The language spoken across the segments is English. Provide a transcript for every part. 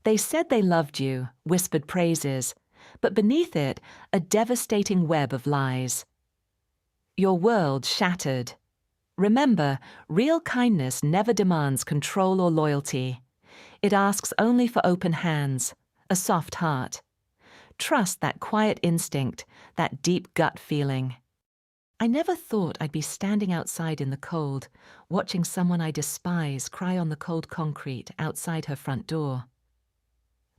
They said they loved you, whispered praises, but beneath it, a devastating web of lies. Your world shattered. Remember, real kindness never demands control or loyalty. It asks only for open hands, a soft heart. Trust that quiet instinct, that deep gut feeling. I never thought I'd be standing outside in the cold, watching someone I despise cry on the cold concrete outside her front door.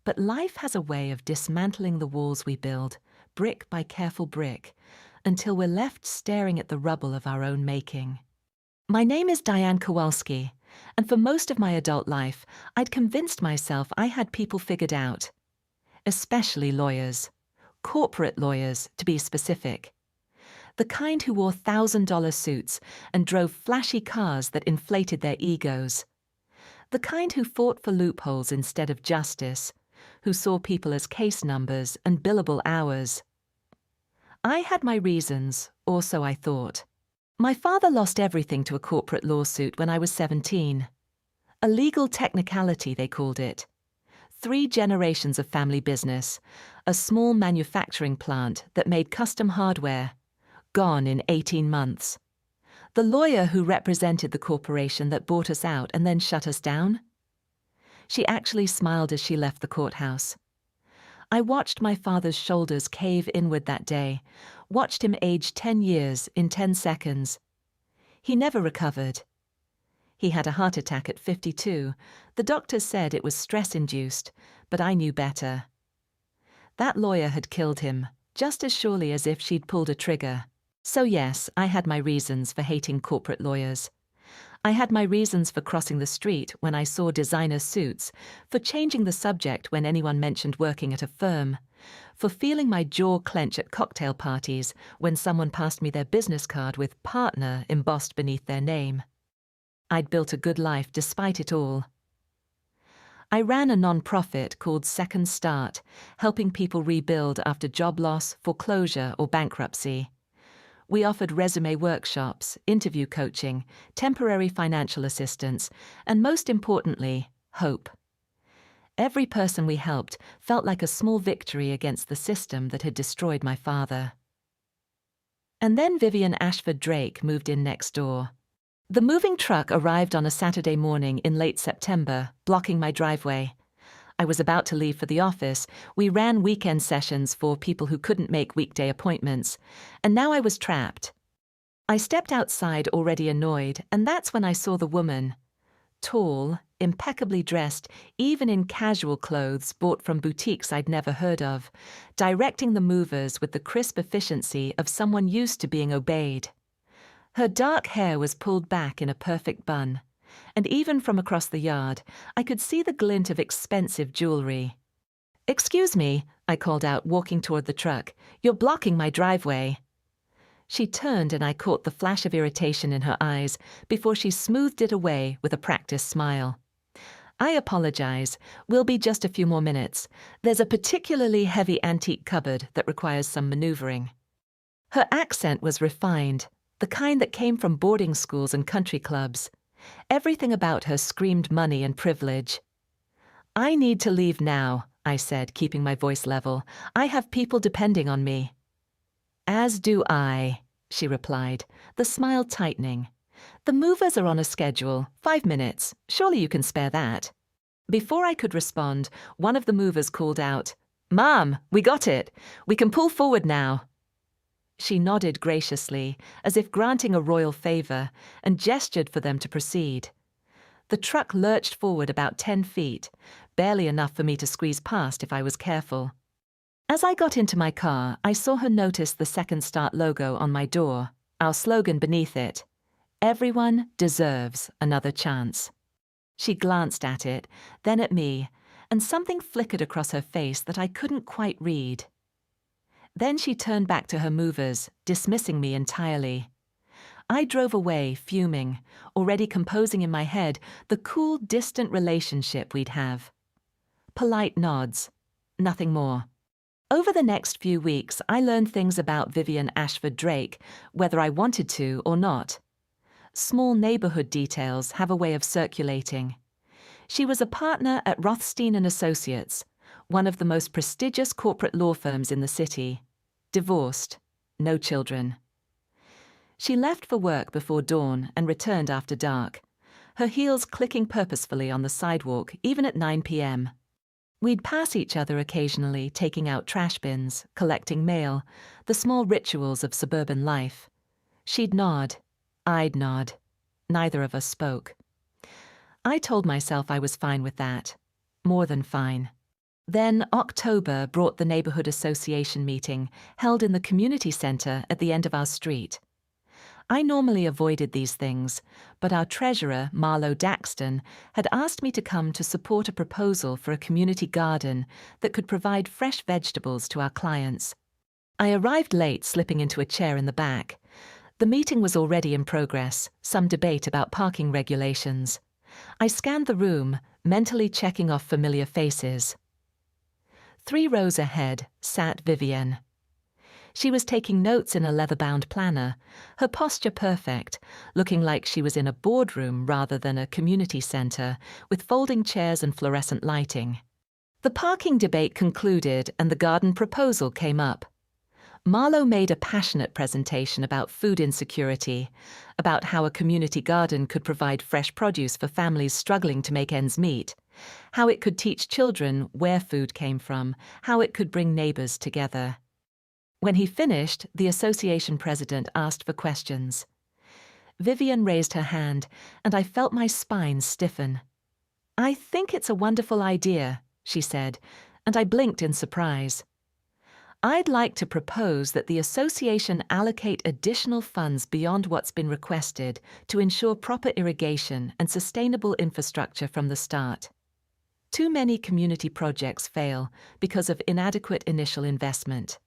But life has a way of dismantling the walls we build, brick by careful brick, until we're left staring at the rubble of our own making. My name is Diane Kowalski, and for most of my adult life, I'd convinced myself I had people figured out. Especially lawyers. Corporate lawyers, to be specific. The kind who wore $1,000 suits and drove flashy cars that inflated their egos. The kind who fought for loopholes instead of justice, who saw people as case numbers and billable hours. I had my reasons, or so I thought. My father lost everything to a corporate lawsuit when I was 17. A legal technicality, they called it. 3 generations of family business, a small manufacturing plant that made custom hardware, gone in 18 months. The lawyer who represented the corporation that bought us out and then shut us down? She actually smiled as she left the courthouse. I watched my father's shoulders cave inward that day, watched him age 10 years in 10 seconds. He never recovered. He had a heart attack at 52. The doctors said it was stress-induced, but I knew better. That lawyer had killed him, just as surely as if she'd pulled a trigger. So yes, I had my reasons for hating corporate lawyers. I had my reasons for crossing the street when I saw designer suits, for changing the subject when anyone mentioned working at a firm, for feeling my jaw clench at cocktail parties when someone passed me their business card with partner embossed beneath their name. I'd built a good life despite it all. I ran a non-profit called Second Start, helping people rebuild after job loss, foreclosure, or bankruptcy. We offered resume workshops, interview coaching, temporary financial assistance, and most importantly, hope. Every person we helped felt like a small victory against the system that had destroyed my father. And then Vivian Ashford Drake moved in next door. The moving truck arrived on a Saturday morning in late September, blocking my driveway. I was about to leave for the office. We ran weekend sessions for people who couldn't make weekday appointments, and now I was trapped. I stepped outside already annoyed, and that's when I saw the woman. Tall, impeccably dressed, even in casual clothes bought from boutiques I'd never heard of, directing the movers with the crisp efficiency of someone used to being obeyed. Her dark hair was pulled back in a perfect bun, and even from across the yard, I could see the glint of expensive jewelry. "Excuse me," I called out, walking toward the truck. "You're blocking my driveway." She turned and I caught the flash of irritation in her eyes before she smoothed it away with a practiced smile. "I apologize. We'll be just a few more minutes. There's a particularly heavy antique cupboard that requires some maneuvering." Her accent was refined, the kind that came from boarding schools and country clubs. Everything about her screamed money and privilege. "I need to leave now," I said, keeping my voice level. "I have people depending on me." "As do I," she replied, the smile tightening. "The movers are on a schedule, 5 minutes. Surely you can spare that." Before I could respond, one of the movers called out, "Mom, we got it. We can pull forward now." She nodded graciously, as if granting a royal favor, and gestured for them to proceed. The truck lurched forward about 10 feet, barely enough for me to squeeze past if I was careful. As I got into my car, I saw her notice the Second Start logo on my door, our slogan beneath it, "Everyone deserves another chance." She glanced at it, then at me, and something flickered across her face that I couldn't quite read. Then she turned back to her movers, dismissing me entirely. I drove away, fuming, already composing in my head the cool, distant relationship we'd have. Polite nods, nothing more. Over the next few weeks, I learned things about Vivian Ashford Drake, whether I wanted to or not. Small neighborhood details have a way of circulating. She was a partner at Rothstein and Associates, one of the most prestigious corporate law firms in the city. Divorced, no children. She left for work before dawn and returned after dark, her heels clicking purposefully on the sidewalk even at 9 p.m. We'd pass each other occasionally, taking out trash bins, collecting mail, the small rituals of suburban life. She'd nod. I'd nod. Neither of us spoke. I told myself I was fine with that. More than fine. Then October brought the neighborhood association meeting, held in the community center at the end of our street. I normally avoided these things, but our treasurer, Marlo Daxton, had asked me to come to support a proposal for a community garden that could provide fresh vegetables to our clients. I arrived late, slipping into a chair in the back. The meeting was already in progress, some debate about parking regulations. I scanned the room, mentally checking off familiar faces. 3 rows ahead sat Vivienne. She was taking notes in a leather-bound planner, her posture perfect, looking like she was in a boardroom rather than a community center, with folding chairs and fluorescent lighting. The parking debate concluded and the garden proposal came up. Marlo made a passionate presentation about food insecurity, about how a community garden could provide fresh produce for families struggling to make ends meet, how it could teach children where food came from, how it could bring neighbors together. When he finished, the association president asked for questions. Vivienne raised her hand, and I felt my spine stiffen. "I think it's a wonderful idea," she said, and I blinked in surprise. "I'd like to propose that the association allocate additional funds beyond what's been requested to ensure proper irrigation and sustainable infrastructure from the start. Too many community projects fail because of inadequate initial investment."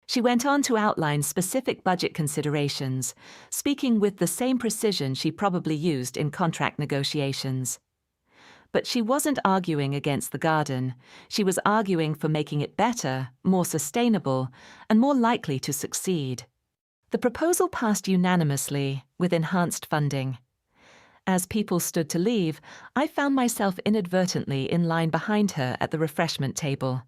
She went on to outline specific budget considerations, speaking with the same precision she probably used in contract negotiations. But she wasn't arguing against the garden. She was arguing for making it better, more sustainable, and more likely to succeed. The proposal passed unanimously, with enhanced funding. As people stood to leave, I found myself inadvertently in line behind her at the refreshment table.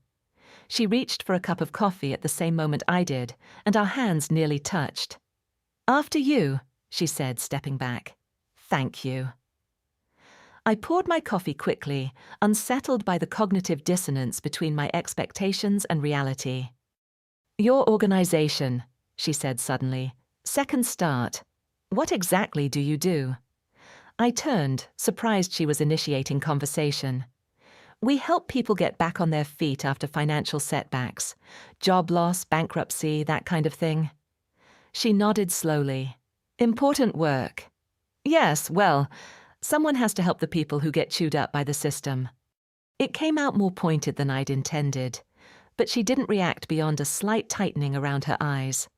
She reached for a cup of coffee at the same moment I did, and our hands nearly touched. "After you," she said, stepping back. "Thank you." I poured my coffee quickly, unsettled by the cognitive dissonance between my expectations and reality. "Your organization," she said suddenly. "Second Start. What exactly do you do?" I turned, surprised she was initiating conversation. "We help people get back on their feet after financial setbacks. Job loss, bankruptcy, that kind of thing." She nodded slowly. "Important work." "Yes, well, someone has to help the people who get chewed up by the system." It came out more pointed than I'd intended, but she didn't react beyond a slight tightening around her eyes.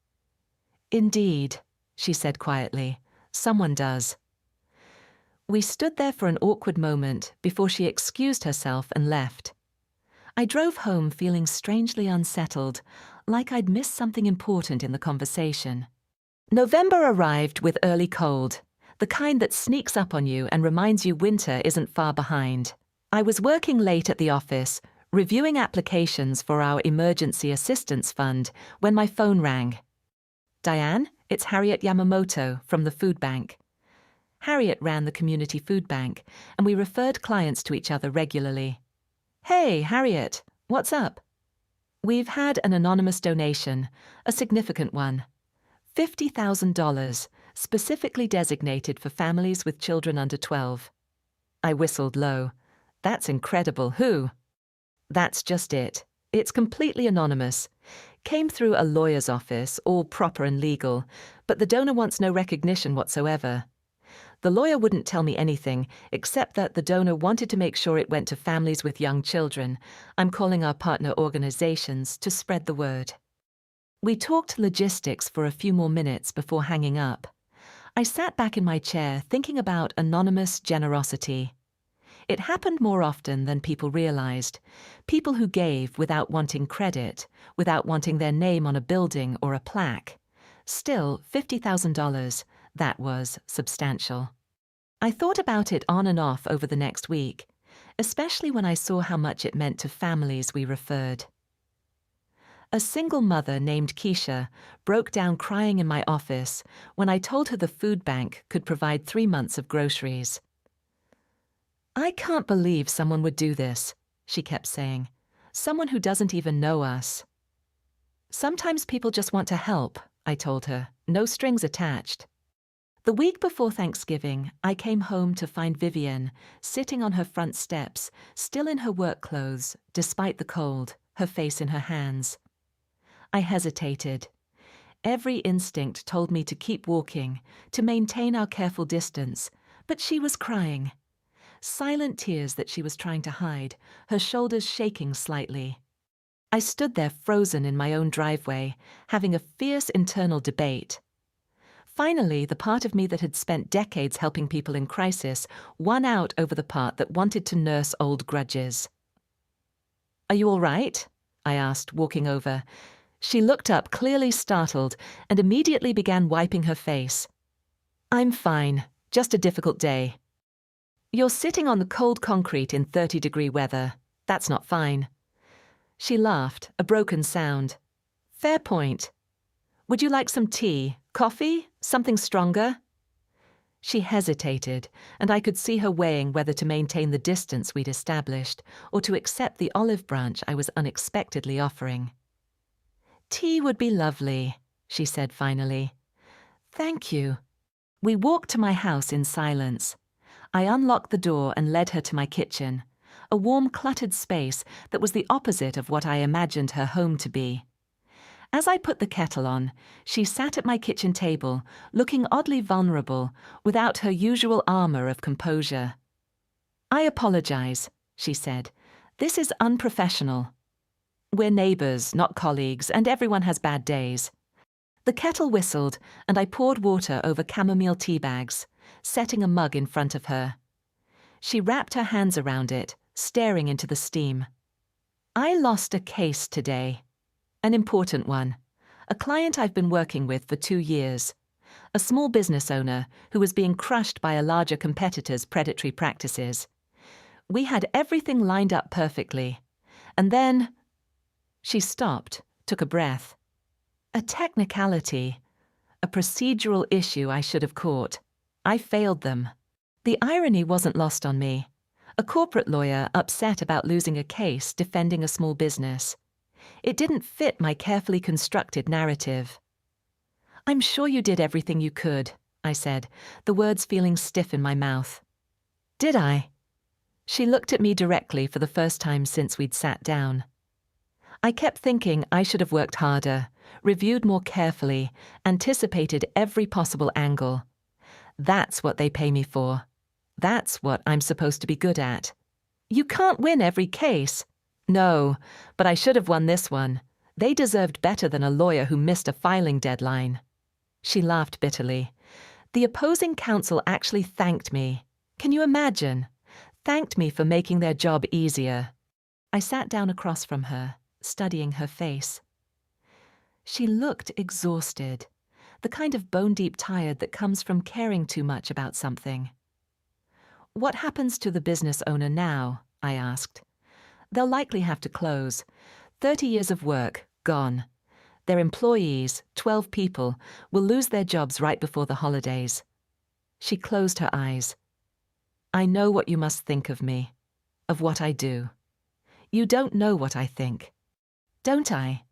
"Indeed," she said quietly, "someone does." We stood there for an awkward moment before she excused herself and left. I drove home feeling strangely unsettled, like I'd missed something important in the conversation. November arrived with early cold, the kind that sneaks up on you and reminds you winter isn't far behind. I was working late at the office, reviewing applications for our emergency assistance fund, when my phone rang. "Diane, it's Harriet Yamamoto from the food bank." Harriet ran the community food bank, and we referred clients to each other regularly. "Hey, Harriet, what's up?" "We've had an anonymous donation, a significant one. $50,000, specifically designated for families with children under 12. I whistled low. "That's incredible. Who?" "That's just it. It's completely anonymous. Came through a lawyer's office, all proper and legal, but the donor wants no recognition whatsoever. The lawyer wouldn't tell me anything, except that the donor wanted to make sure it went to families with young children. I'm calling our partner organizations to spread the word." We talked logistics for a few more minutes before hanging up. I sat back in my chair thinking about anonymous generosity. It happened more often than people realized. People who gave without wanting credit, without wanting their name on a building or a plaque. Still, $50,000, that was substantial. I thought about it on and off over the next week. especially when I saw how much it meant to families we referred. A single mother named Keisha broke down crying in my office when I told her the food bank could provide 3 months of groceries. "I can't believe someone would do this," she kept saying. "Someone who doesn't even know us." "Sometimes people just want to help," I told her, no strings attached. The week before Thanksgiving, I came home to find Vivienne sitting on her front steps, still in her work clothes, despite the cold, her face in her hands. I hesitated. Every instinct told me to keep walking, to maintain our careful distance, but she was crying. Silent tears that she was trying to hide, her shoulders shaking slightly. I stood there frozen in my own driveway, having a fierce internal debate. Finally, the part of me that had spent decades helping people in crisis won out over the part that wanted to nurse old grudges. "Are you all right?" I asked, walking over. She looked up, clearly startled, and immediately began wiping her face. "I'm fine, just a difficult day." "You're sitting on the cold concrete in 30-degree weather. That's not fine." She laughed, a broken sound. "Fair point. Would you like some tea, coffee, something stronger?" She hesitated, and I could see her weighing whether to maintain the distance we'd established or to accept the olive branch I was unexpectedly offering. "Tea would be lovely," she said finally. "Thank you." We walked to my house in silence. I unlocked the door and led her to my kitchen, a warm, cluttered space that was the opposite of what I imagined her home to be. As I put the kettle on, she sat at my kitchen table, looking oddly vulnerable, without her usual armor of composure. "I apologize," she said. "This is unprofessional. We're neighbors, not colleagues, and everyone has bad days." The kettle whistled, and I poured water over chamomile tea bags, setting a mug in front of her. She wrapped her hands around it, staring into the steam. "I lost a case today. An important one. A client I've been working with for 2 years. A small business owner who was being crushed by a larger competitor's predatory practices. We had everything lined up perfectly. And then..." She stopped, took a breath. "A technicality. A procedural issue I should have caught. I failed them." The irony wasn't lost on me. A corporate lawyer upset about losing a case defending a small business. It didn't fit my carefully constructed narrative. "I'm sure you did everything you could," I said, the words feeling stiff in my mouth. "Did I?" She looked at me directly for the first time since we'd sat down. I kept thinking I should have worked harder, reviewed more carefully, anticipated every possible angle. That's what they pay me for. That's what I'm supposed to be good at. "You can't win every case." "No, but I should have won this one. They deserved better than a lawyer who missed a filing deadline." She laughed bitterly. "The opposing counsel actually thanked me. Can you imagine? Thanked me for making their job easier." I sat down across from her, studying her face. She looked exhausted, the kind of bone-deep tired that comes from caring too much about something. "What happens to the business owner now?" I asked. "They'll likely have to close. 30 years of work, gone. Their employees, 12 people, will lose their jobs right before the holidays." She closed her eyes. "I know what you must think of me, of what I do. You don't know what I think." "Don't I?"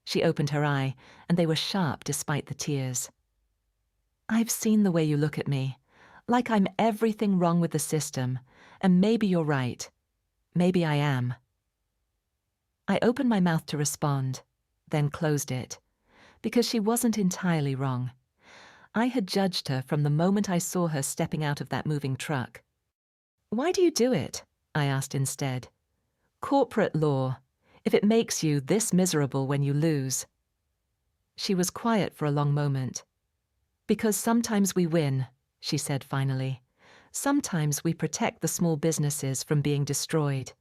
She opened her eye, and they were sharp despite the tears. "I've seen the way you look at me, like I'm everything wrong with the system, and maybe you're right. Maybe I am." I opened my mouth to respond, then closed it, because she wasn't entirely wrong. I had judged her from the moment I saw her stepping out of that moving truck. "Why do you do it?" I asked instead. "Corporate law. If it makes you this miserable when you lose." She was quiet for a long moment. "Because sometimes we win," she said finally. "Sometimes we protect the small businesses from being destroyed.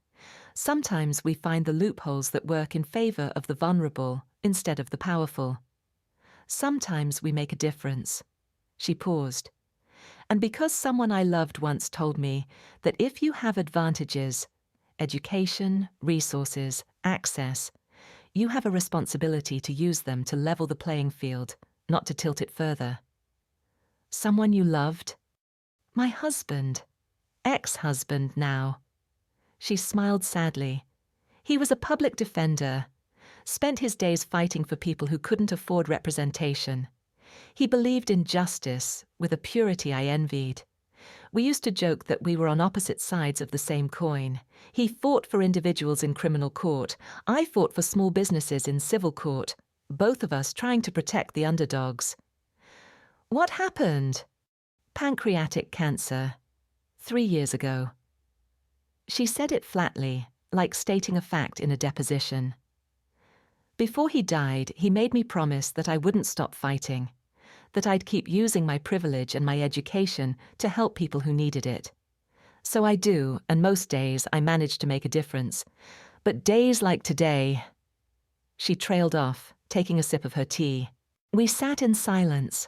Sometimes we find the loopholes that work in favor of the vulnerable instead of the powerful. Sometimes we make a difference." She paused. And because someone I loved once told me that if you have advantages, education, resources, access, you have a responsibility to use them to level the playing field, not to tilt it further. Someone you loved? My husband. Ex-husband now. She smiled sadly. He was a public defender, spent his days fighting for people who couldn't afford representation. He believed in justice with a purity I envied. We used to joke that we were on opposite sides of the same coin. He fought for individuals in criminal court. I fought for small businesses in civil court, both of us trying to protect the underdogs. What happened? Pancreatic cancer. 3 years ago. She said it flatly, like stating a fact in a deposition. Before he died, he made me promise that I wouldn't stop fighting, that I'd keep using my privilege and my education to help people who needed it. So I do, and most days I manage to make a difference. But days like today... She trailed off, taking a sip of her tea. We sat in silence.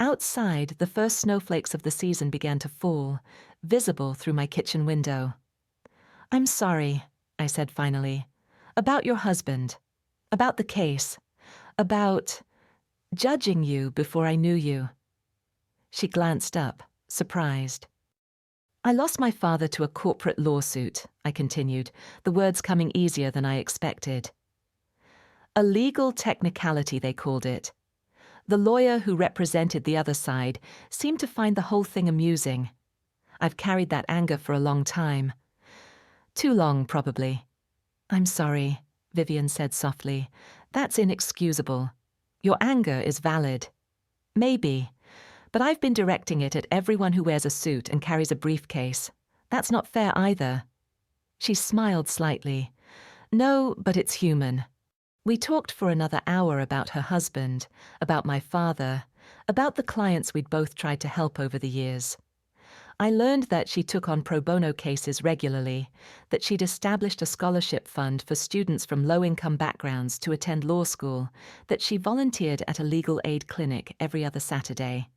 Outside, the first snowflakes of the season began to fall, visible through my kitchen window. "I'm sorry," I said finally, "about your husband, about the case, about judging you before I knew you." She glanced up, surprised. "I lost my father to a corporate lawsuit," I continued, the words coming easier than I expected. A legal technicality, they called it. The lawyer who represented the other side seemed to find the whole thing amusing. I've carried that anger for a long time. Too long, probably. "I'm sorry," Vivian said softly. "That's inexcusable. Your anger is valid. Maybe, but I've been directing it at everyone who wears a suit and carries a briefcase. That's not fair either." She smiled slightly. "No, but it's human." We talked for another hour about her husband, about my father, about the clients we'd both tried to help over the years. I learned that she took on pro bono cases regularly, that she'd established a scholarship fund for students from low-income backgrounds to attend law school, that she volunteered at a legal aid clinic every other Saturday.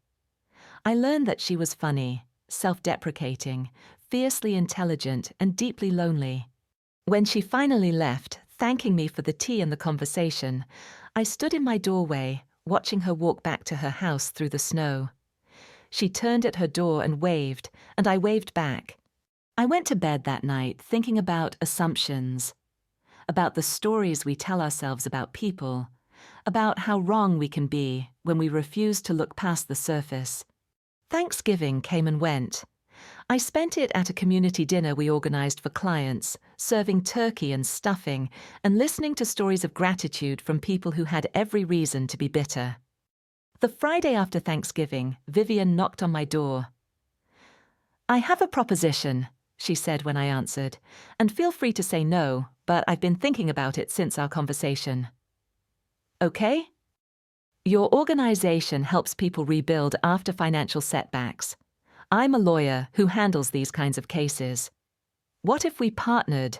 I learned that she was funny, self-deprecating, fiercely intelligent, and deeply lonely. When she finally left, thanking me for the tea and the conversation, I stood in my doorway, watching her walk back to her house through the snow. She turned at her door and waved, and I waved back. I went to bed that night thinking about assumptions, about the stories we tell ourselves about people, about how wrong we can be when we refuse to look past the surface. Thanksgiving came and went. I spent it at a community dinner we organized for clients, serving turkey and stuffing, and listening to stories of gratitude from people who had every reason to be bitter. The Friday after Thanksgiving, Vivian knocked on my door. "I have a proposition," she said when I answered, "and feel free to say no, but I've been thinking about it since our conversation." "Okay?" "Your organization helps people rebuild after financial setbacks. I'm a lawyer who handles these kinds of cases. What if we partnered?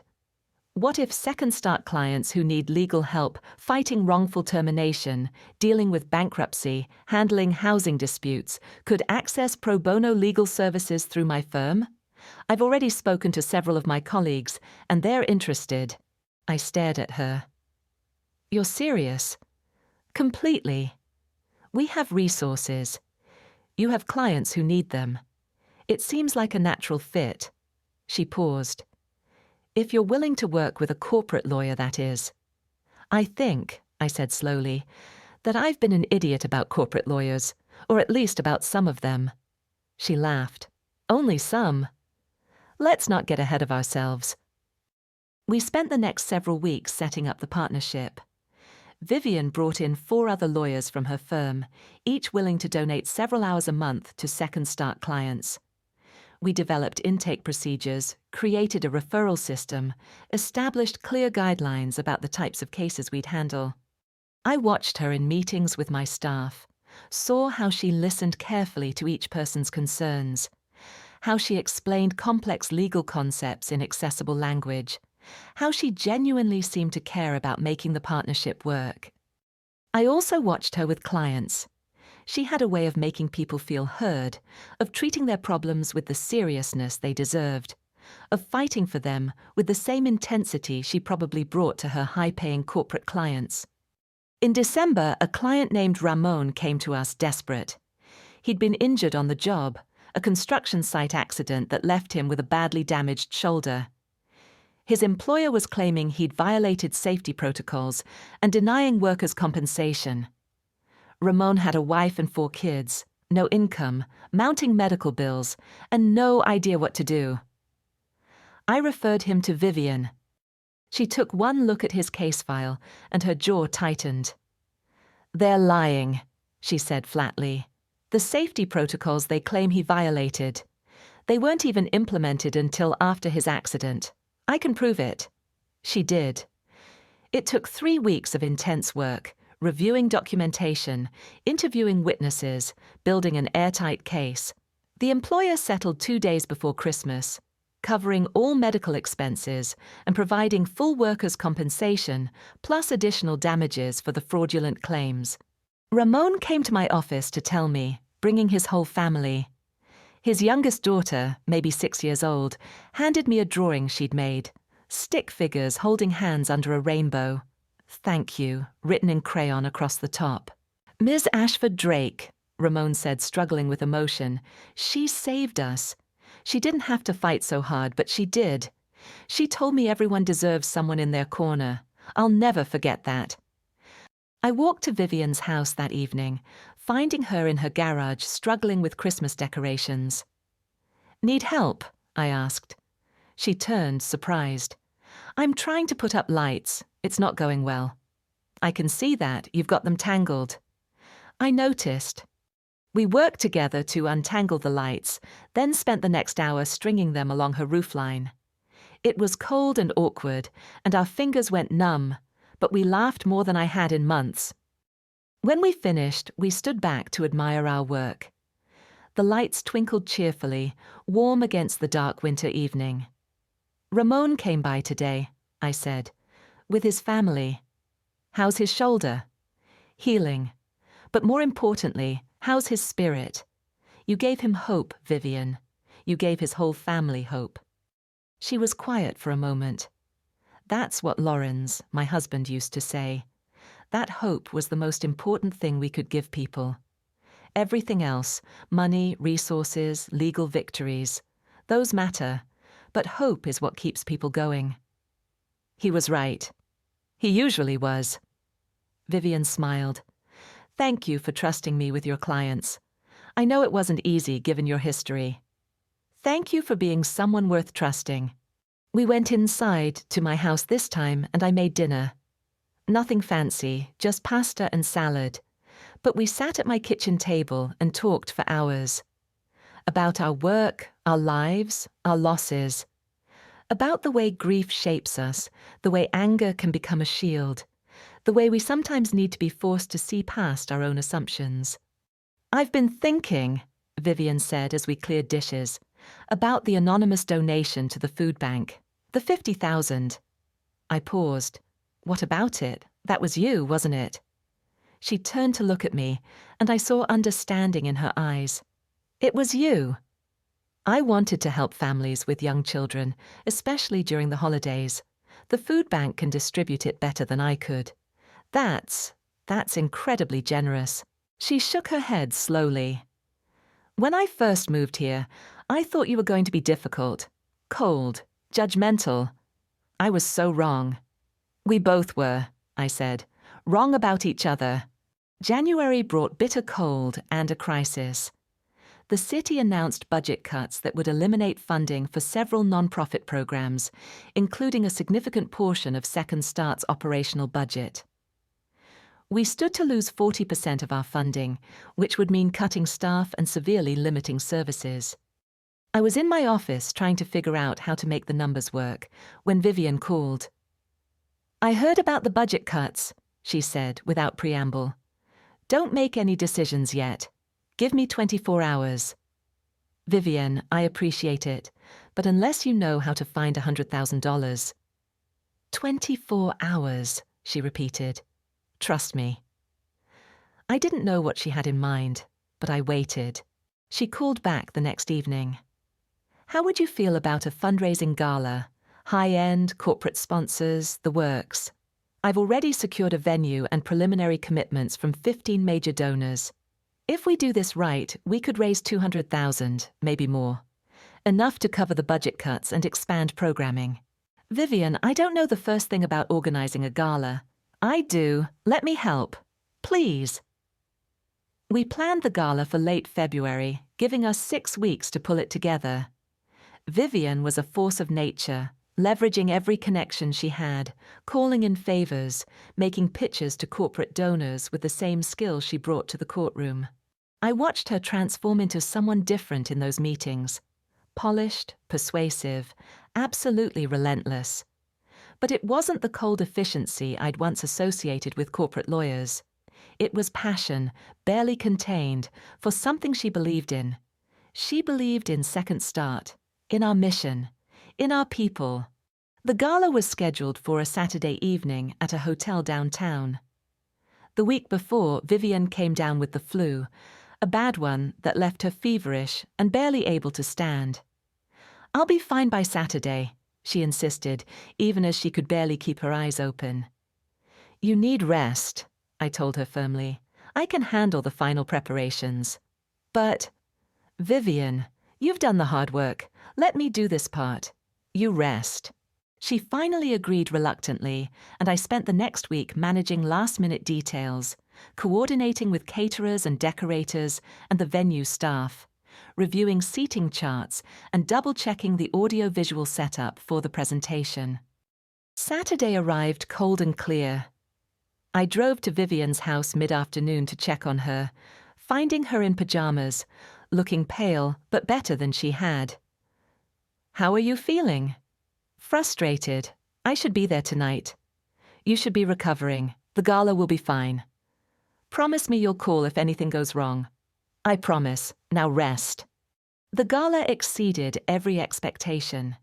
What if Second Start clients who need legal help fighting wrongful termination, dealing with bankruptcy, handling housing disputes, could access pro bono legal services through my firm? I've already spoken to several of my colleagues, and they're interested." I stared at her. "You're serious?" "Completely. We have resources. You have clients who need them. It seems like a natural fit." She paused. "If you're willing to work with a corporate lawyer, that is." "I think," I said slowly, "that I've been an idiot about corporate lawyers, or at least about some of them." She laughed. "Only some. Let's not get ahead of ourselves." We spent the next several weeks setting up the partnership. Vivian brought in 4 other lawyers from her firm, each willing to donate several hours a month to Second Start clients. We developed intake procedures, created a referral system, established clear guidelines about the types of cases we'd handle. I watched her in meetings with my staff, saw how she listened carefully to each person's concerns, how she explained complex legal concepts in accessible language, how she genuinely seemed to care about making the partnership work. I also watched her with clients. She had a way of making people feel heard, of treating their problems with the seriousness they deserved, of fighting for them with the same intensity she probably brought to her high-paying corporate clients. In December, a client named Ramon came to us desperate. He'd been injured on the job, a construction site accident that left him with a badly damaged shoulder. His employer was claiming he'd violated safety protocols and denying workers' compensation. Ramon had a wife and 4 kids, no income, mounting medical bills, and no idea what to do. I referred him to Vivian. She took one look at his case file, and her jaw tightened. "They're lying," she said flatly. "The safety protocols they claim he violated. They weren't even implemented until after his accident. I can prove it." She did. It took 3 weeks of intense work, reviewing documentation, interviewing witnesses, building an airtight case. The employer settled 2 days before Christmas, covering all medical expenses and providing full workers' compensation, plus additional damages for the fraudulent claims. Ramon came to my office to tell me, bringing his whole family. His youngest daughter, maybe 6 years old, handed me a drawing she'd made, stick figures holding hands under a rainbow. "Thank you," written in crayon across the top. "Ms. Ashford Drake," Ramon said, struggling with emotion. "She saved us. She didn't have to fight so hard, but she did. She told me everyone deserves someone in their corner. I'll never forget that." I walked to Vivian's house that evening, finding her in her garage struggling with Christmas decorations. "Need help?" I asked. She turned, surprised. "I'm trying to put up lights. It's not going well." "I can see that. You've got them tangled." I noticed. We worked together to untangle the lights, then spent the next hour stringing them along her roofline. It was cold and awkward, and our fingers went numb, but we laughed more than I had in months. When we finished, we stood back to admire our work. The lights twinkled cheerfully, warm against the dark winter evening. "Ramon came by today," I said, "with his family. How's his shoulder?" "Healing. But more importantly, how's his spirit? You gave him hope, Vivian. You gave his whole family hope." She was quiet for a moment. "That's what Lawrence, my husband, used to say. That hope was the most important thing we could give people. Everything else, money, resources, legal victories, those matter, but hope is what keeps people going." He was right. He usually was. Vivian smiled. "Thank you for trusting me with your clients. I know it wasn't easy given your history. Thank you for being someone worth trusting." We went inside to my house this time, and I made dinner. Nothing fancy, just pasta and salad. But we sat at my kitchen table and talked for hours. About our work, our lives, our losses. About the way grief shapes us, the way anger can become a shield, the way we sometimes need to be forced to see past our own assumptions. "I've been thinking," Vivian said as we cleared dishes, "about the anonymous donation to the food bank. The 50,000. I paused. "What about it? That was you, wasn't it?" She turned to look at me, and I saw understanding in her eyes. "It was you." I wanted to help families with young children, especially during the holidays. The food bank can distribute it better than I could. That's incredibly generous." She shook her head slowly. "When I first moved here, I thought you were going to be difficult, cold, judgmental. I was so wrong." "We both were," I said, "wrong about each other." January brought bitter cold and a crisis. The city announced budget cuts that would eliminate funding for several non-profit programs, including a significant portion of Second Start's operational budget. We stood to lose 40% of our funding, which would mean cutting staff and severely limiting services. I was in my office trying to figure out how to make the numbers work when Vivian called. "I heard about the budget cuts," she said without preamble. "Don't make any decisions yet. Give me 24 hours. "Vivian, I appreciate it, but unless you know how to find $100,000... 24 hours, she repeated. "Trust me." I didn't know what she had in mind, but I waited. She called back the next evening. How would you feel about a fundraising gala? High-end, corporate sponsors, the works. I've already secured a venue and preliminary commitments from 15 major donors. If we do this right, we could raise $200,000, maybe more. Enough to cover the budget cuts and expand programming. Vivian, I don't know the first thing about organizing a gala. I do. Let me help. Please. We planned the gala for late February, giving us 6 weeks to pull it together. Vivian was a force of nature, leveraging every connection she had, calling in favors, making pitches to corporate donors with the same skills she brought to the courtroom. I watched her transform into someone different in those meetings. Polished, persuasive, absolutely relentless. But it wasn't the cold efficiency I'd once associated with corporate lawyers. It was passion, barely contained, for something she believed in. She believed in Second Start, in our mission, in our people. The gala was scheduled for a Saturday evening at a hotel downtown. The week before, Vivian came down with the flu, a bad one that left her feverish and barely able to stand. I'll be fine by Saturday, she insisted, even as she could barely keep her eyes open. You need rest, I told her firmly. I can handle the final preparations. But, Vivian, you've done the hard work. Let me do this part. You rest. She finally agreed reluctantly, and I spent the next week managing last-minute details, coordinating with caterers and decorators and the venue staff, reviewing seating charts and double-checking the audio-visual setup for the presentation. Saturday arrived cold and clear. I drove to Vivian's house mid-afternoon to check on her, finding her in pajamas, looking pale but better than she had. How are you feeling? Frustrated. I should be there tonight. You should be recovering. The gala will be fine. Promise me you'll call if anything goes wrong. I promise. Now rest. The gala exceeded every expectation.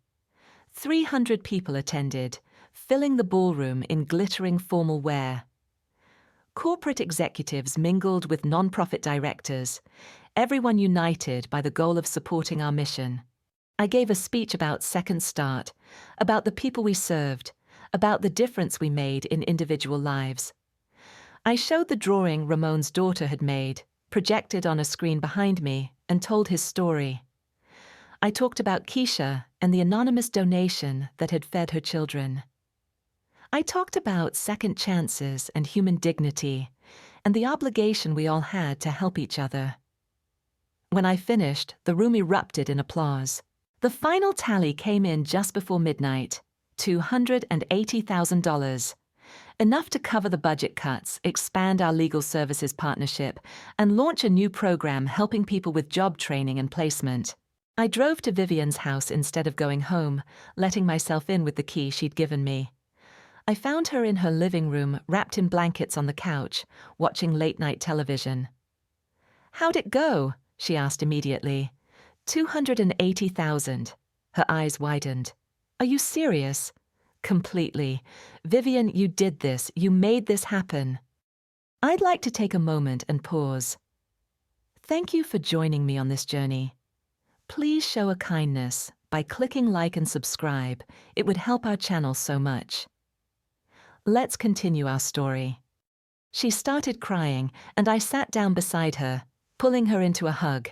300 people attended, filling the ballroom in glittering formal wear. Corporate executives mingled with non-profit directors, everyone united by the goal of supporting our mission. I gave a speech about Second Start, about the people we served, about the difference we made in individual lives. I showed the drawing Ramon's daughter had made, projected on a screen behind me, and told his story. I talked about Keisha and the anonymous donation that had fed her children. I talked about second chances and human dignity, and the obligation we all had to help each other. When I finished, the room erupted in applause. The final tally came in just before midnight, $280,000. Enough to cover the budget cuts, expand our legal services partnership, and launch a new program helping people with job training and placement. I drove to Vivian's house instead of going home, letting myself in with the key she'd given me. I found her in her living room, wrapped in blankets on the couch, watching late-night television. How'd it go? She asked immediately. $280,000. Her eyes widened. Are you serious? Completely. Vivian, you did this. You made this happen. I'd like to take a moment and pause. Thank you for joining me on this journey. Please show a kindness by clicking like and subscribe. It would help our channel so much. Let's continue our story. She started crying, and I sat down beside her, pulling her into a hug.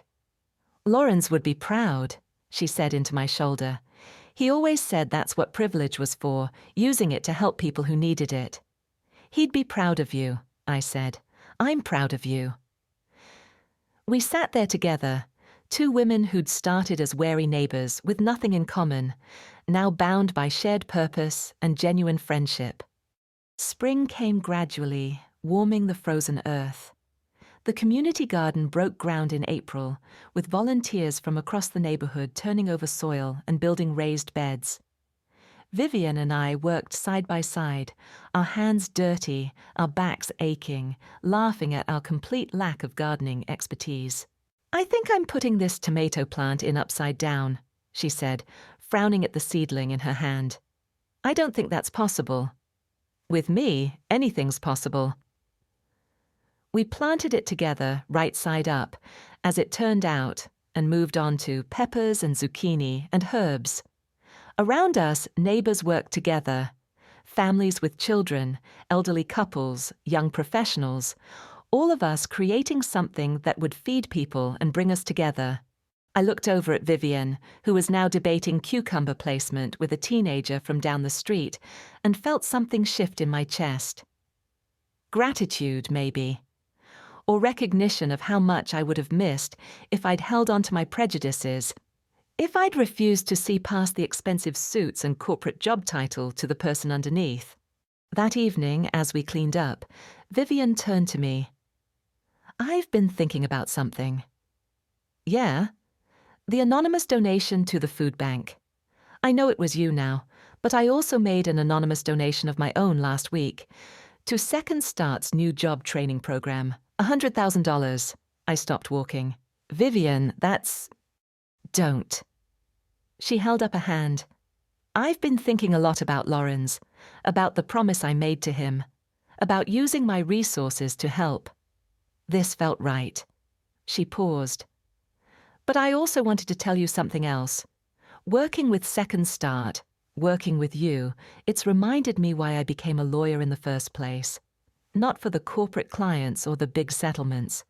Lawrence would be proud, she said into my shoulder. He always said that's what privilege was for, using it to help people who needed it. He'd be proud of you, I said. I'm proud of you. We sat there together, two women who'd started as wary neighbors with nothing in common, now bound by shared purpose and genuine friendship. Spring came gradually, warming the frozen earth. The community garden broke ground in April, with volunteers from across the neighborhood turning over soil and building raised beds. Vivian and I worked side by side, our hands dirty, our backs aching, laughing at our complete lack of gardening expertise. I think I'm putting this tomato plant in upside down, she said, frowning at the seedling in her hand. I don't think that's possible. With me, anything's possible. We planted it together, right side up, as it turned out, and moved on to peppers and zucchini and herbs. Around us, neighbors worked together. Families with children, elderly couples, young professionals, all of us creating something that would feed people and bring us together. I looked over at Vivian, who was now debating cucumber placement with a teenager from down the street, and felt something shift in my chest. Gratitude, maybe. Or recognition of how much I would have missed if I'd held on to my prejudices, if I'd refused to see past the expensive suits and corporate job title to the person underneath. That evening, as we cleaned up, Vivian turned to me. "I've been thinking about something." "Yeah?" "The anonymous donation to the food bank. I know it was you now, but I also made an anonymous donation of my own last week to Second Start's new job training program, $100,000. I stopped walking. "Vivian, that's..." "Don't." She held up a hand. "I've been thinking a lot about Lawrence, about the promise I made to him, about using my resources to help. This felt right." She paused. "But I also wanted to tell you something else. Working with Second Start, working with you, it's reminded me why I became a lawyer in the first place. Not for the corporate clients or the big settlements.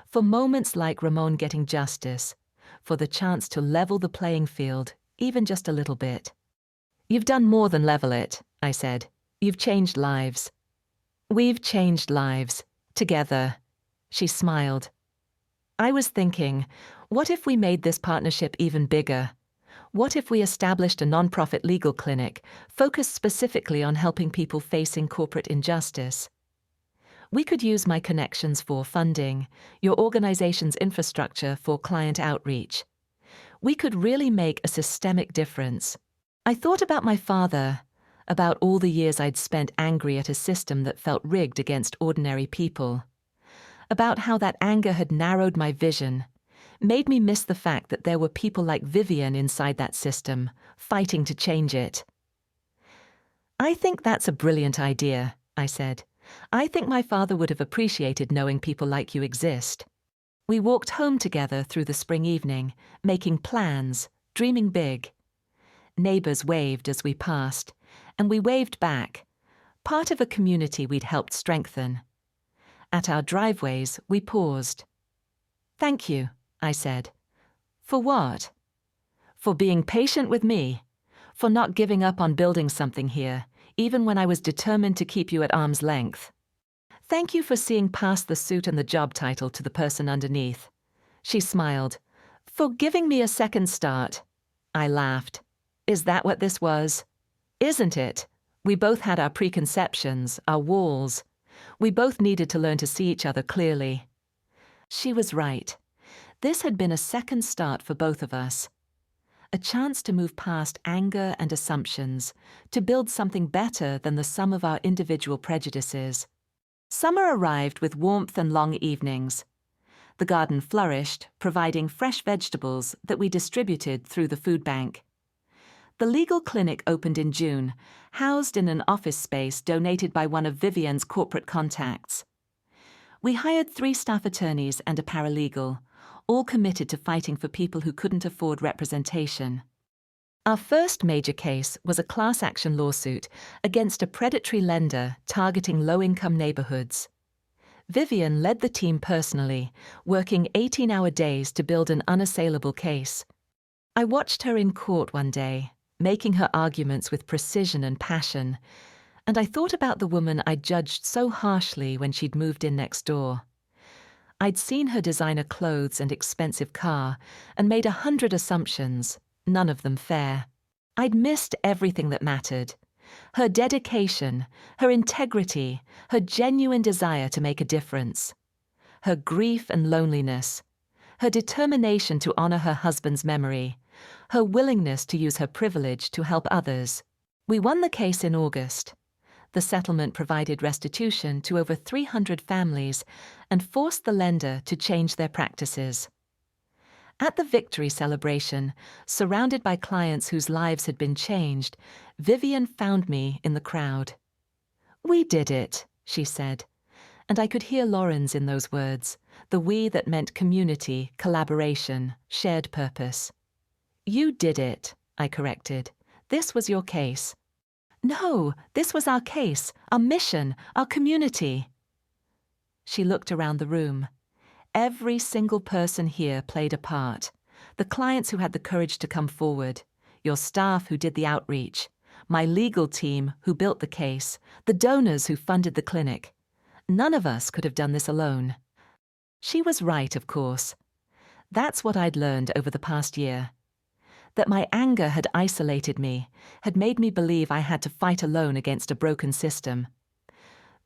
For moments like Ramon getting justice. For the chance to level the playing field, even just a little bit." "You've done more than level it," I said. "You've changed lives." "We've changed lives. Together." She smiled. "I was thinking, what if we made this partnership even bigger? What if we established a nonprofit legal clinic focused specifically on helping people facing corporate injustice? We could use my connections for funding, your organization's infrastructure for client outreach. We could really make a systemic difference." I thought about my father, about all the years I'd spent angry at a system that felt rigged against ordinary people, about how that anger had narrowed my vision, made me miss the fact that there were people like Vivian inside that system, fighting to change it. "I think that's a brilliant idea," I said. "I think my father would have appreciated knowing people like you exist." We walked home together through the spring evening, making plans, dreaming big. Neighbors waved as we passed, and we waved back, part of a community we'd helped strengthen. At our driveways, we paused. "Thank you," I said. "For what?" "For being patient with me, for not giving up on building something here, even when I was determined to keep you at arm's length. Thank you for seeing past the suit and the job title to the person underneath." She smiled. "For giving me a second start." I laughed. "Is that what this was?" "Isn't it? We both had our preconceptions, our walls. We both needed to learn to see each other clearly." She was right. This had been a second start for both of us. A chance to move past anger and assumptions, to build something better than the sum of our individual prejudices. Summer arrived with warmth and long evenings. The garden flourished, providing fresh vegetables that we distributed through the food bank. The legal clinic opened in June, housed in an office space donated by one of Vivian's corporate contacts. We hired 3 staff attorneys and a paralegal, all committed to fighting for people who couldn't afford representation. Our first major case was a class action lawsuit against a predatory lender targeting low-income neighborhoods. Vivian led the team personally, working 18-hour days to build an unassailable case. I watched her in court one day, making her arguments with precision and passion, and I thought about the woman I'd judged so harshly when she'd moved in next door. I'd seen her designer clothes and expensive car and made 100 assumptions, none of them fair. I'd missed everything that mattered. Her dedication, her integrity, her genuine desire to make a difference. Her grief and loneliness. Her determination to honor her husband's memory. Her willingness to use her privilege to help others. We won the case in August. The settlement provided restitution to over 300 families and forced the lender to change their practices. At the victory celebration, surrounded by clients whose lives had been changed, Vivian found me in the crowd. "We did it," she said, And I could hear Lauren's in those words, the we that meant community, collaboration, shared purpose. You did it, I corrected. This was your case. No, this was our case, our mission, our community. She looked around the room. Every single person here played a part. The clients who had the courage to come forward, your staff who did the outreach, my legal team who built the case, the donors who funded the clinic. None of us could have done this alone. She was right, of course. That's what I'd learned over the past year. That my anger had isolated me, had made me believe I had to fight alone against a broken system.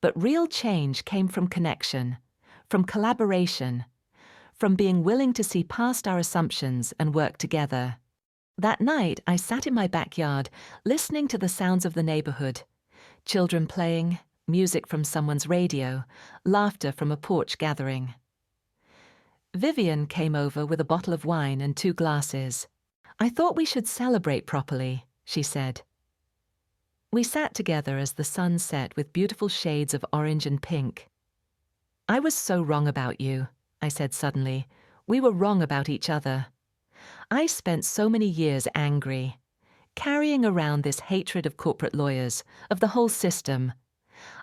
But real change came from connection, from collaboration, from being willing to see past our assumptions and work together. That night, I sat in my backyard, listening to the sounds of the neighborhood. Children playing, music from someone's radio, laughter from a porch gathering. Vivian came over with a bottle of wine and 2 glasses. I thought we should celebrate properly, she said. We sat together as the sun set with beautiful shades of orange and pink. I was so wrong about you, I said suddenly. We were wrong about each other. I spent so many years angry, carrying around this hatred of corporate lawyers, of the whole system.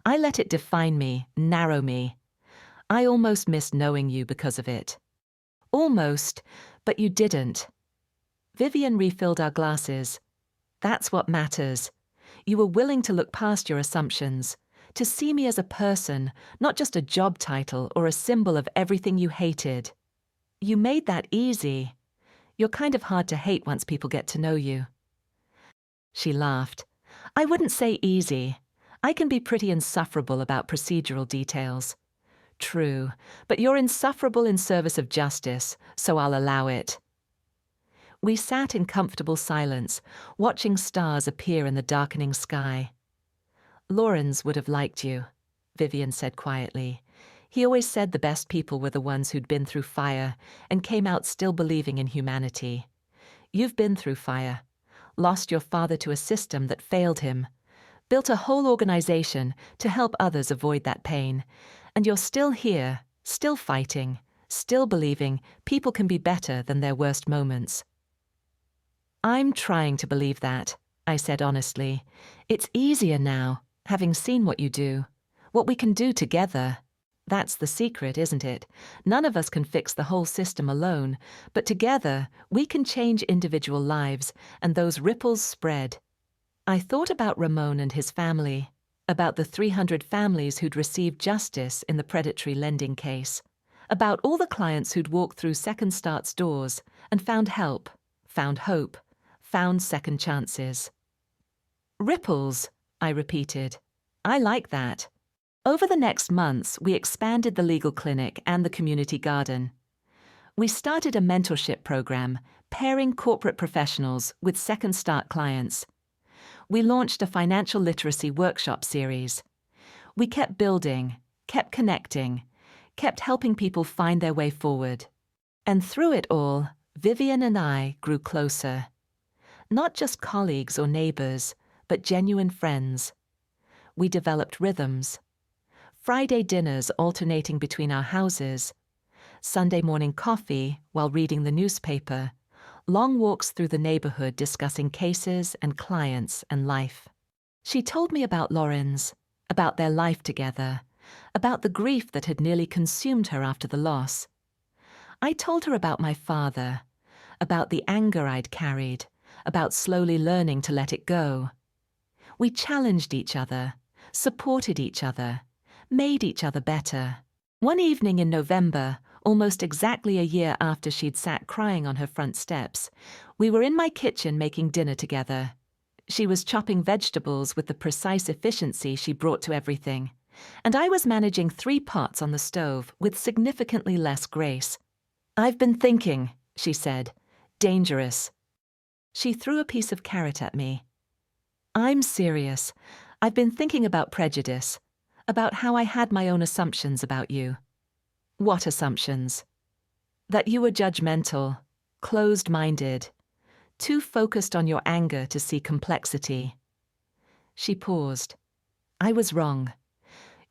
I let it define me, narrow me. I almost missed knowing you because of it. Almost, but you didn't. Vivian refilled our glasses. That's what matters. You were willing to look past your assumptions, to see me as a person, not just a job title or a symbol of everything you hated. You made that easy. You're kind of hard to hate once people get to know you. She laughed. I wouldn't say easy. I can be pretty insufferable about procedural details. True, but you're insufferable in service of justice, so I'll allow it. We sat in comfortable silence, watching stars appear in the darkening sky. Lawrence would have liked you, Vivian said quietly. He always said the best people were the ones who'd been through fire and came out still believing in humanity. You've been through fire, lost your father to a system that failed him, built a whole organization to help others avoid that pain, and you're still here, still fighting, still believing people can be better than their worst moments. I'm trying to believe that, I said honestly. It's easier now, having seen what you do, what we can do together. That's the secret, isn't it? None of us can fix the whole system alone, but together we can change individual lives, and those ripples spread. I thought about Ramon and his family, about the 300 families who'd received justice in the predatory lending case, about all the clients who'd walked through Second Start's doors and found help, found hope, found second chances. Ripples, I repeated. I like that. Over the next months, we expanded the legal clinic and the community garden. We started a mentorship program, pairing corporate professionals with Second Start clients. We launched a financial literacy workshop series. We kept building, kept connecting, kept helping people find their way forward. And through it all, Vivian and I grew closer. Not just colleagues or neighbors, but genuine friends. We developed rhythms. Friday dinners alternating between our houses, Sunday morning coffee while reading the newspaper, long walks through the neighborhood discussing cases and clients and life. She told me about Lawrence, about their life together, about the grief that had nearly consumed her after the loss. I told her about my father, about the anger I'd carried, about slowly learning to let it go. We challenged each other, supported each other, made each other better. One evening in November, almost exactly a year after she'd sat crying on her front steps, we were in my kitchen making dinner together. She was chopping vegetables with the precise efficiency she brought to everything, and I was managing 3 pots on the stove with significantly less grace. I've been thinking, she said. Dangerous. She threw a piece of carrot at me. I'm serious. I've been thinking about prejudice, about how I had my own assumptions about you. What assumptions? That you were judgmental, closed-minded, too focused on your anger to see complexity. She paused. I was wrong.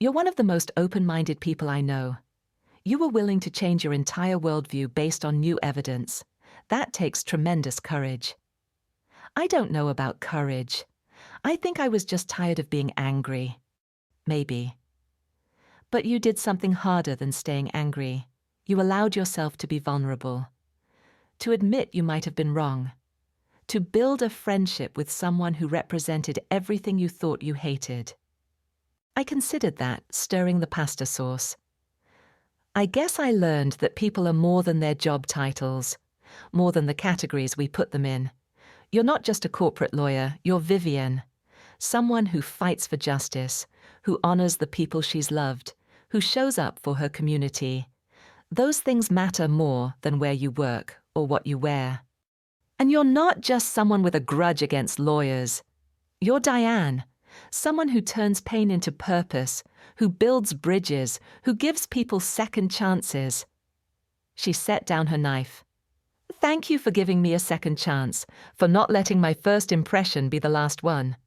You're one of the most open-minded people I know. You were willing to change your entire worldview based on new evidence. That takes tremendous courage. I don't know about courage. I think I was just tired of being angry. Maybe. But you did something harder than staying angry. You allowed yourself to be vulnerable. To admit you might have been wrong. To build a friendship with someone who represented everything you thought you hated. I considered that, stirring the pasta sauce. I guess I learned that people are more than their job titles, more than the categories we put them in. You're not just a corporate lawyer, you're Vivian. Someone who fights for justice, who honors the people she's loved, who shows up for her community. Those things matter more than where you work or what you wear. And you're not just someone with a grudge against lawyers. You're Diane, someone who turns pain into purpose, who builds bridges, who gives people second chances. She set down her knife. Thank you for giving me a second chance, for not letting my first impression be the last one.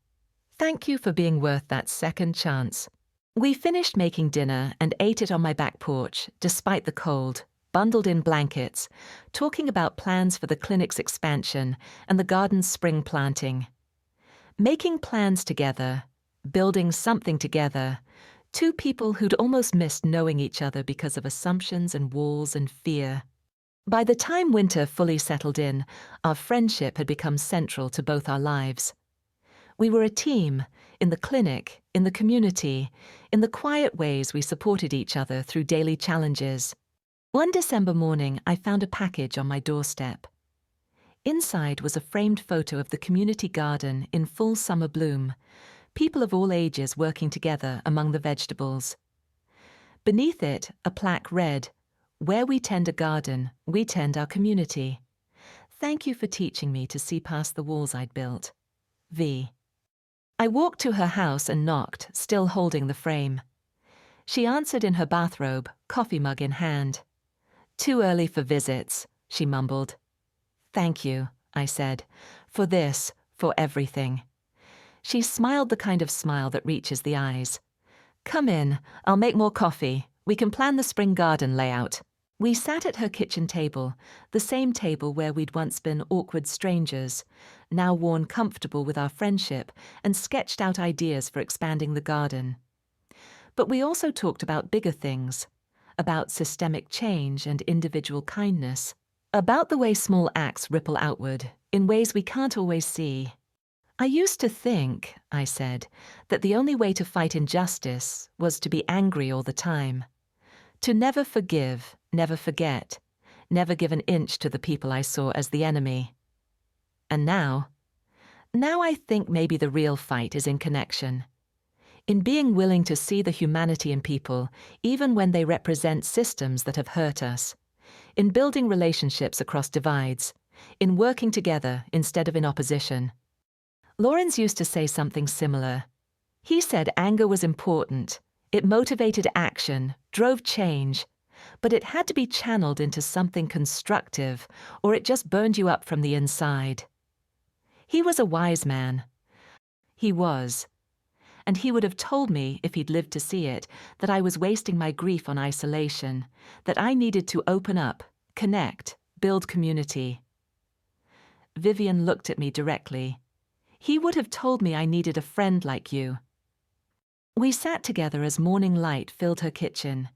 Thank you for being worth that second chance. We finished making dinner and ate it on my back porch, despite the cold, bundled in blankets, talking about plans for the clinic's expansion and the garden's spring planting. Making plans together, building something together, two people who'd almost missed knowing each other because of assumptions and walls and fear. By the time winter fully settled in, our friendship had become central to both our lives. We were a team, in the clinic, in the community, in the quiet ways we supported each other through daily challenges. One December morning, I found a package on my doorstep. Inside was a framed photo of the community garden in full summer bloom, people of all ages working together among the vegetables. Beneath it, a plaque read, "Where we tend a garden, we tend our community. Thank you for teaching me to see past the walls I'd built. V." I walked to her house and knocked, still holding the frame. She answered in her bathrobe, coffee mug in hand. "Too early for visits," she mumbled. "Thank you," I said, "for this, for everything." She smiled the kind of smile that reaches the eyes. "Come in, I'll make more coffee. We can plan the spring garden layout." We sat at her kitchen table, the same table where we'd once been awkward strangers, now worn comfortable with our friendship, and sketched out ideas for expanding the garden. But we also talked about bigger things, about systemic change and individual kindness, about the way small acts ripple outward, in ways we can't always see. "I used to think," I said, "that the only way to fight injustice was to be angry all the time. To never forgive, never forget, never give an inch to the people I saw as the enemy. And now I think maybe the real fight is in connection. In being willing to see the humanity in people, even when they represent systems that have hurt us. In building relationships across divides. In working together instead of in opposition." Lawrence used to say something similar. He said anger was important. It motivated action, drove change, but it had to be channeled into something constructive, or it just burned you up from the inside. He was a wise man. He was. And he would have told me, if he'd lived to see it, that I was wasting my grief on isolation, that I needed to open up, connect, build community. Vivian looked at me directly. He would have told me I needed a friend like you. We sat together as morning light filled her kitchen.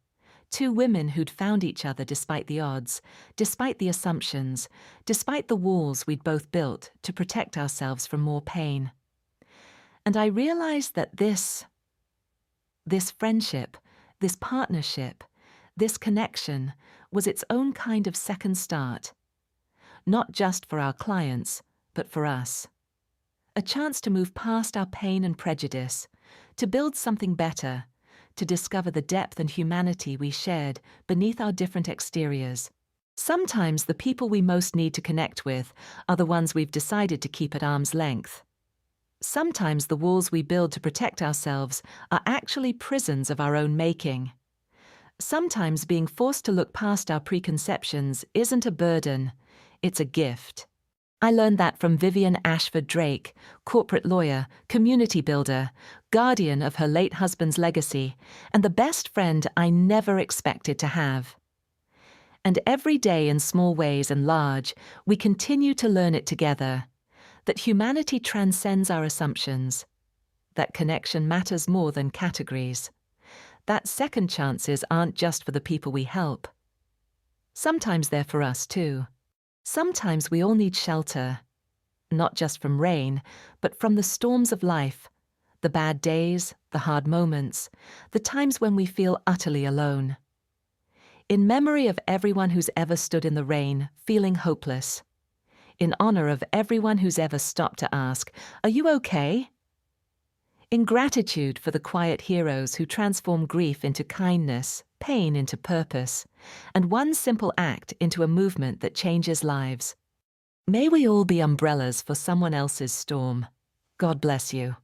Two women who'd found each other despite the odds, despite the assumptions, despite the walls we'd both built to protect ourselves from more pain. And I realized that this friendship, this partnership, this connection was its own kind of second start. Not just for our clients, but for us. A chance to move past our pain and prejudice, to build something better, to discover the depth and humanity we shared beneath our different exteriors. Sometimes the people we most need to connect with are the ones we've decided to keep at arm's length. Sometimes the walls we build to protect ourselves are actually prisons of our own making. Sometimes being forced to look past our preconceptions isn't a burden, it's a gift. I learned that from Vivian Ashford Drake, corporate lawyer, community builder, guardian of her late husband's legacy, and the best friend I never expected to have. And every day in small ways and large, we continue to learn it together, that humanity transcends our assumptions, that connection matters more than categories, that second chances aren't just for the people we help. Sometimes they're for us too. Sometimes we all need shelter, not just from rain, but from the storms of life, the bad days, the hard moments, the times when we feel utterly alone. In memory of everyone who's ever stood in the rain, feeling hopeless. In honor of everyone who's ever stopped to ask, "Are you okay?" In gratitude for the quiet heroes who transform grief into kindness, pain into purpose, and one simple act into a movement that changes lives. May we all be umbrellas for someone else's storm. God bless you.